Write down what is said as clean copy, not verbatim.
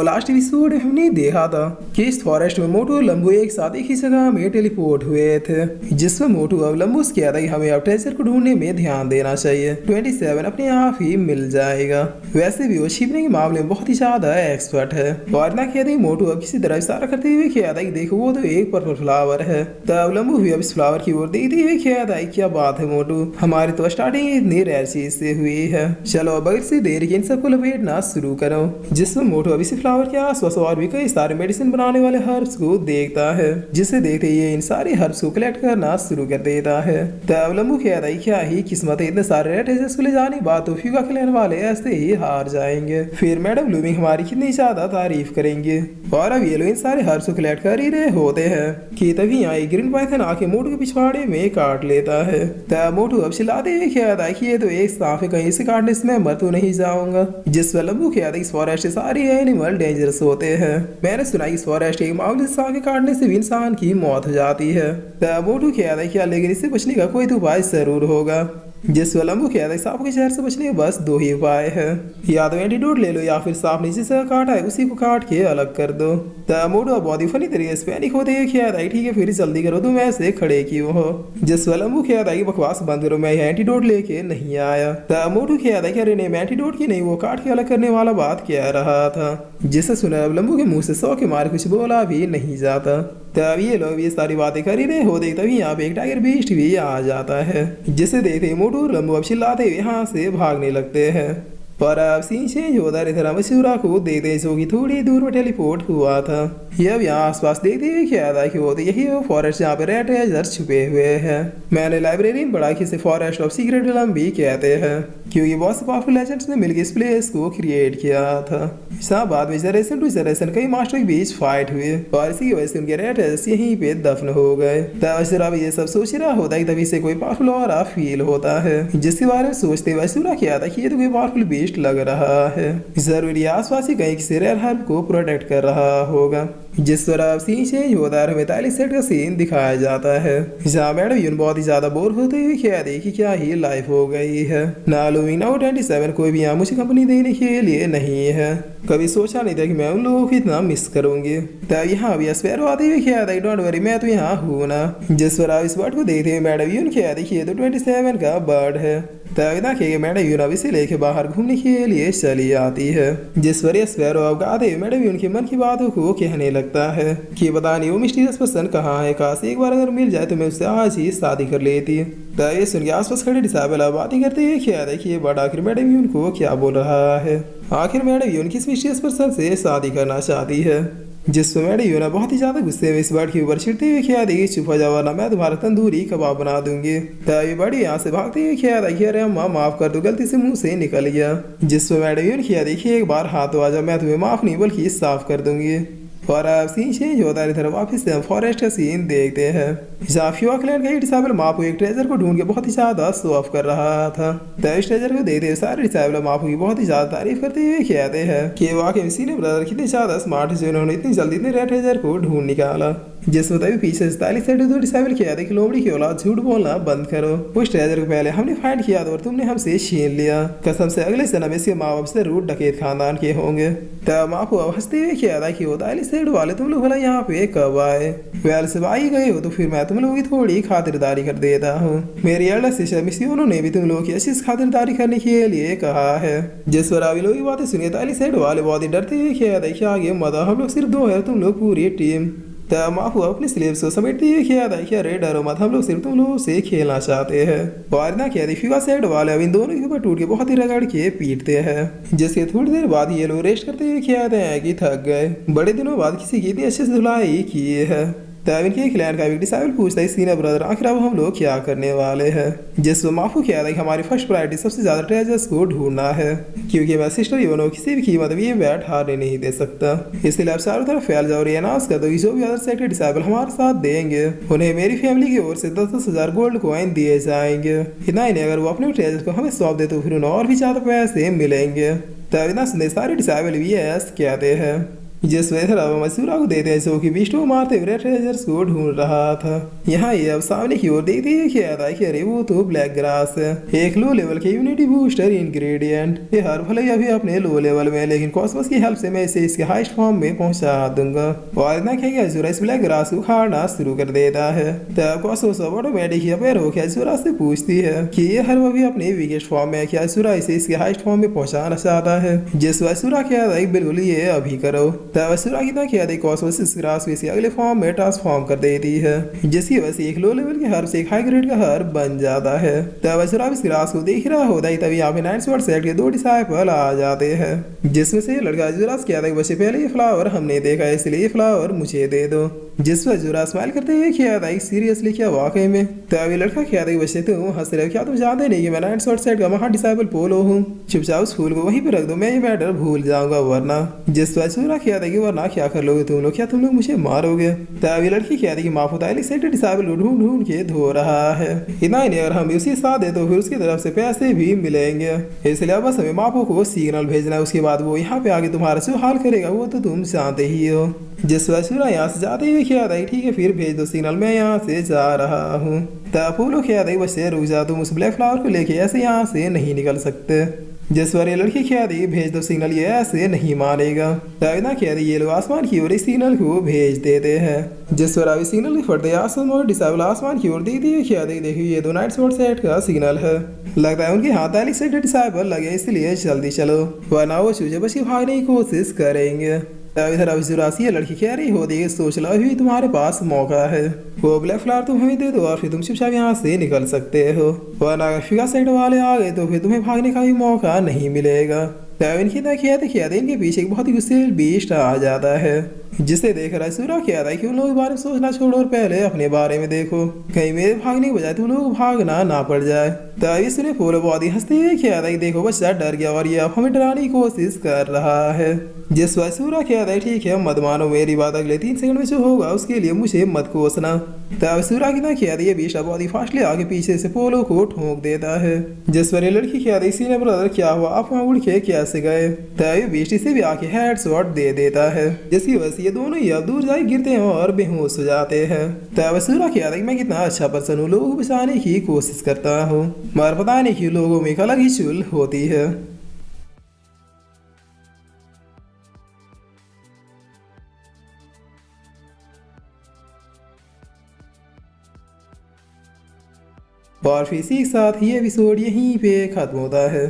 Last episode में हमने देखा था कि इस फॉरेस्ट में मोटू और लंबू एक साथ एक ही जगह में टेलीपोर्ट हुए थे, जिसमें मोटू अब लंबू से कहता है कि हमें अब ट्रेजर को ढूंढने में ध्यान देना चाहिए। 27 अपने आप ही मिल जाएगा। वैसे भी वो छिपने के मामले में बहुत ही ज्यादा एक्सपर्ट है। और ना कहते मोटू अब किसी तरह इशारा करते हुए कहता है कि देखो वो तो एक पर्पल फ्लावर है। तब लंबू भी अब इस फ्लावर की ओर देखते हुए कहता है क्या बात है मोटू, हमारी तो स्टार्टिंग इतनी रेयर चीज से हुई है। चलो अब बगैर से देर के इन सबको लपेटना शुरू करो। जिसमें मोटू अब इसी फ्लावर के आसपास और भी कई सारे मेडिसिन बनाने वाले हर्ब्स को देखता है, जिसे देखते ही इन सारे हर्ब्स को कलेक्ट करना शुरू कर देता है। तब लंबू कहता है क्या ही किस्मत है, इतने सारे रेड हेजेस को ले जाने बाद तो फ्यूगा खिलाने वाले ऐसे ही हार जाएंगे। फिर मैडम ब्लूमिंग हमारी कितनी ज्यादा तारीफ करेंगे। और अब ये लोग इन सारे हर्ब्स को कलेक्ट कर ही रहे होते हैं कि तभी यहाँ एक ग्रीन पाइथन आके मोटू के पिछवाड़े में काट लेता है। तब मोटू अब चिल्लाते हुए कहता है कि ये तो एक सांप है, कहीं से काटने से मैं मर तो नहीं जाऊंगा। जिस पर लंबू कहता है इस फॉरेस्ट से सारे एनिमल डेंजरस होते हैं। मैंने सुना इस फॉरेस्ट के मामूली सांप के काटने से भी इंसान की मौत हो जाती है। तब मोटू कहता है क्या लेकिन इससे बचने का कोई तो उपाय जरूर होगा। जिस पर लंबू कहता है सांप के जहर से बचने के बस दो ही उपाय है, या तो एंटीडोट ले लो या फिर सांप नीचे से काटा है उसी को काट के अलग कर दो। तब मोटू बहुत ही फनी तरीके से पैनिक होते हुए कहता है ठीक है फिर जल्दी करो, तुम ऐसे खड़े क्यों हो। जिस पर लंबू कहता है कि बकवास बंद करो, मैं यहाँ एंटीडोट लेके नहीं आया। तब मोटू कहता है कि अरे नहीं मैं एंटीडोट की नहीं, वो काट के अलग करने वाला बात कह रहा था। जिसे सुना अब लंबू के मुंह से 100 के मारे कुछ बोला भी नहीं जाता। तब ये लोग ये सारी बातें कर ही रहे होते तभी यहाँ पे एक टाइगर बीस्ट भी आ जाता है, जिसे देखते मोटू और लंबू अब चिल्लाते हुए यहाँ से भागने लगते हैं। पर अब सीन चेंज होता रहता मशहूरा को देखते जो कि थोड़ी दूर में टेलीपोर्ट हुआ था। ये अब यहाँ आसपास देखते हुए क्या था कि वो तो यही वो फॉरेस्ट जहाँ पे रेड ट्रेजर छुपे हुए हैं। मैंने लाइब्रेरी में पढ़ा कि इसे फॉरेस्ट ऑफ सीक्रेट रिलम भी कहते हैं, क्योंकि बहुत से पावरफुल लेजेंड्स ने मिलकर इस प्लेस को क्रिएट किया था। इसका बाद में जनरेशन टू जनरेशन कई मास्टर के बीच फाइट हुए और इसी वजह से उनके रेड ट्रेजर्स यहीं पे दफन हो गए। तब अब ये सब सोच रहा होता है तभी से कोई पावरफुल और फील होता है, जिसके बारे में सोचते हुए सूरा किया था कि ये तो कोई पावरफुल बीस्ट लग रहा है, जरूरी आसपास ही कहीं किसी रेयर हर्ब को प्रोटेक्ट कर रहा होगा। जिस तरह सीन चेंज होता है हमें 43 सेट का सीन दिखाया जाता है, जहाँ मैडम यून बहुत ही ज्यादा बोर होते हुए कह रही कि क्या ही लाइफ हो गई है। ना लूमिंग ना 27 कोई भी यहाँ मुझे कंपनी देने के लिए नहीं है। कभी सोचा नहीं था कि मैं उन लोगों को इतना मिस करूंगी। तब यहाँ भी स्पैरो आते हुए कह रही डोंट वरी मैं तो यहाँ हूँ ना। जिस पर इस बर्ड को देखते हुए मैडम यून कह रही कि ये तो 27 का बर्ड है। तब देखिए मैडम यून अब इसे लेके बाहर घूमने के लिए चली आती है। जिस पर स्पैरो अब गाते हुए मैडम यून के मन की बातों को कहने लगता है कि पता नहीं वो मिस्टीरियस पर्सन कहाँ है, काश एक बार अगर मिल जाए तो मैं उससे आज ही शादी कर लेती। तब ये सुन के आसपास खड़े डिसाबल बातें करते हुए ख्याल है कि ये बड़ा आखिर मैडम यून को क्या बोल रहा है। आखिर मैडम यून किस मिस्टीरियस पर्सन से शादी करना चाहती है। जिस पर मैडम यून बहुत ही ज्यादा गुस्से में इस बर्ड के ऊपर छिड़ते हुए ख्याल है चुप हो जाओ वरना मैं तुम्हारा तंदूरी कबाब बना दूंगी। तब ये बड़ी यहाँ से भागते हुए ख्याल है अरे अम्मा माफ कर दो, गलती से मुंह से निकल गया। जिस पर मैडम यून ख्याल देखिए एक बार हाथ तो आ जाओ, मैं तुम्हें माफ नहीं बल्कि साफ कर दूंगी। और अब सीन चेंज होता है, इधर वापस से हम फॉरेस्ट का सीन देखते हैं, जहाँ फ्यूआक्लैंड का डिसाइबल मापू एक ट्रेजर को ढूंढ के बहुत ही ज्यादा शो ऑफ कर रहा था। तब इस ट्रेजर को देखते हुए सारे डिसाइबल मापू की बहुत ही ज्यादा तारीफ करते हुए कहते हैं कि वाकई में सीने ब्रदर कितने ज्यादा स्मार्ट है जिन्होंने इतनी जल्दी इतने रेड ट्रेजर को ढूंढ निकाला। जिसमें तभी पीछे 47 से दो डिसाइबल किया था कि लोमड़ी की औलाद झूठ बोलना बंद करो, उस ट्रेजर को पहले हमने फाइंड किया था और तुमने हमसे छीन लिया, कसम से अगले जन्म इसके माँ बाप से रूट डकैत खानदान के होंगे। तब मापू अब हंसते हुए किया था कि 43 सेड वाले तुम लोग भला यहाँ पे कब आए, वेल से आई गए हो तो फिर मैं तुम लोगों की थोड़ी खातिरदारी कर देता हूँ। मेरी एल्डर सिस्टर मिसियोनो ने भी तुम लोगों की अच्छी खातिरदारी करने के लिए कहा है। जिस पर अभी लोग की बातें सुनिए 43 सेड वाले बहुत ही डरते हुए किया था कि आगे मत हम लोग सिर्फ 2 है, तुम लोग पूरी टीम। तब माफू अपने स्लेब्स को समेटते हुए किया था कि अरे डरो मत, हम लोग सिर्फ तुम लोगों से खेलना चाहते हैं। और ना क्या फीवा सेट वाले अब इन दोनों के ऊपर टूट के बहुत ही रगड़ के पीटते हैं, जिसके थोड़ी देर बाद ये लोग रेस्ट करते हुए किया था कि थक गए, बड़े दिनों बाद किसी की इतनी अच्छे से धुलाई की है। तब इनके क्लैन का एक डिसाइबल पूछता है सीनियर ब्रदर आखिर अब हम लोग क्या करने वाले हैं। जिसमें माफू किया था कि हमारी फर्स्ट प्रायोरिटी सबसे ज्यादा ट्रेजर्स को ढूंढना है, क्योंकि मैं सिस्टर योनो किसी भी कीमत में ये बैट हारने नहीं दे सकता। इसलिए आप चारों तरफ फैल जाओ और ये अनाउंस कर दो कि जो भी अदर सेक्टर डिसाइबल हमारे साथ देंगे उन्हें मेरी फैमिली की ओर से 10,000 गोल्ड कॉइन दिए जाएंगे। इतना ही नहीं, अगर वो अपने ट्रेजर को हमें सौंप दे तो फिर उन्हें और भी ज्यादा पैसे मिलेंगे। तब इतना सुनते सारे डिसाइबल भी यस कहते हैं। जिस वजह से अब मसूरा को देते हैं जो कि विष्णु मारते हुए ट्रेजर्स को ढूंढ रहा था। यहाँ ये अब सामने की ओर देखते ही ख्याल आया कि अरे वो तो ब्लैक ग्रास है, एक लो लेवल के इम्यूनिटी बूस्टर इंग्रेडिएंट। ये हर भले अभी अपने लो लेवल में, लेकिन कॉस्मोस की हेल्प से मैं इसे इसके हाईएस्ट फॉर्म में पहुंचा दूंगा। और इतना कहेंगे अजूरा इस ब्लैक ग्रास को खाना शुरू कर देता है। तब कॉस्मोस ऑटोमेटिक ही अवेयर होकर अजूरा से पूछती है कि ये हर अभी अपने वीकेस्ट फॉर्म में, क्या अजूरा इसे इसके हाईएस्ट फॉर्म में पहुंचाना चाहता है। जिस अजूरा ख्याल आई बिल्कुल ये अभी करो। तब अजूरा की ख्याल कॉस्मोस इस ग्रास को इसके अगले फॉर्म में ट्रांसफॉर्म कर देती है, जिसकी वजह से एक लो लेवल के हर्ब से एक हाई ग्रेड का हर्ब बन जाता है। तब अजूरा इस ग्रास को देख रहा होता है तभी यहाँ पे 9 स्वॉर्ड सेट के 2 डिसाइपल आ जाते हैं, जिसमें से लड़का अजूरा से कहता है बच्चे पहले ये फ्लावर हमने देखा है इसलिए ये फ्लावर मुझे दे दो। जिस पर अजूरा स्माइल करते हुए कहता है सीरियसली क्या वाकई में। तब ये लड़का कहता है बच्चे तुम हंस रहे हो, क्या तुम जानते नहीं कि मैं 9 स्वॉर्ड सेट का महा डिसाइपल पोलो हूँ, चुपचाप उस फूल को वहीं पे रख दो, मैं ये मैटर भूल जाऊंगा वरना। जिस पर अजूरा कहता है कि वरना क्या कर लोगे तुम लोग, क्या तुम लोग मुझे मारोगे। तब ये लड़की कहती है कि माफूता एक्साइटेड डिसाइबल को ढूंढ ढूंढ के धो रहा है, इतना ही नहीं अगर हम उसी साथ दे तो फिर उसकी तरफ से पैसे भी मिलेंगे, इसलिए बस हमें मापो को सिग्नल भेजना है, उसके बाद वो यहाँ पे आके तुम्हारा जो हाल करेगा वो तो तुम जानते ही हो। जिस वजह यहाँ से जाते हुए कहता है ठीक है फिर भेज दो सिग्नल, मैं यहाँ से जा रहा हूँ। तब अपोलो कहता है बच्चे रुक जा, तुम उस ब्लैक फ्लावर को लेके ऐसे यहाँ से नहीं निकल सकते। जिस पर ये लड़की कहती है भेज दो सिग्नल, ये ऐसे नहीं मानेगा। दाविदा कहती ये लोग आसमान की ओर इस सिग्नल को भेज देते हैं। जिस पर अभी सिग्नल के फटते आसमान और डिसाइबल आसमान की ओर देखती है कहती देखिए ये तो 9 स्वॉर्ड सेट का सिग्नल है, लगता है उनके हाथ एलिक्साइटेड डिसाइबल लगे इसलिए जल्दी चलो वरना वो चूजे बची भागने की कोशिश करेंगे। इधर अजूरासी ये लड़की कह रही होती है सोच लो अभी तुम्हारे पास मौका है, वो ब्लैक फ्लावर तुम हमें दे दो और फिर तुम चुपचाप यहाँ से निकल सकते हो, वरना अगर फिगा साइड वाले आ गए तो फिर तुम्हें भागने का भी मौका नहीं मिलेगा। तब इनकी कहते इनके पीछे एक बहुत ही गुस्से बीस्ट आ जाता है, जिसे देखकर अजूरा कहता है कि उन लोगों के बारे में सोचना छोड़ो और पहले अपने बारे में देखो, कहीं मेरे भागने के बजाय तुम लोग भागना ना पड़ जाए। तब इसने फूल बहुत ही हंसते हुए कहता है देखो बच्चा डर गया और ये अब हमें डराने की कोशिश कर रहा है। जिस पर अजूरा कहता है ठीक है मत मानो मेरी बात, अगले 3 सेकंड में जो होगा उसके लिए मुझे मत कोसना। तब अजूरा की कहता है ये बीशा बहुत ही फास्टली आगे पीछे से पोलो को ठोक देता है। जिस पर ये लड़की कहती है सीनियर ब्रदर क्या हुआ, आप वहाँ उड़ के कैसे गए। तब ये बीस्टी से भी आके हेड शॉट दे देता है, जिसकी वजह से ये दोनों ही अब दूर जाए गिरते हैं और बेहोश हो जाते हैं। तब अजूरा कहता है मैं कितना अच्छा पर्सन हूँ, लोगों को बचाने की कोशिश करता हूँ, मगर पता नहीं क्यों लोगों में एक अलग ही चुल होती है। और फिर इसी के साथ ये एपिसोड यहीं पे खत्म होता है।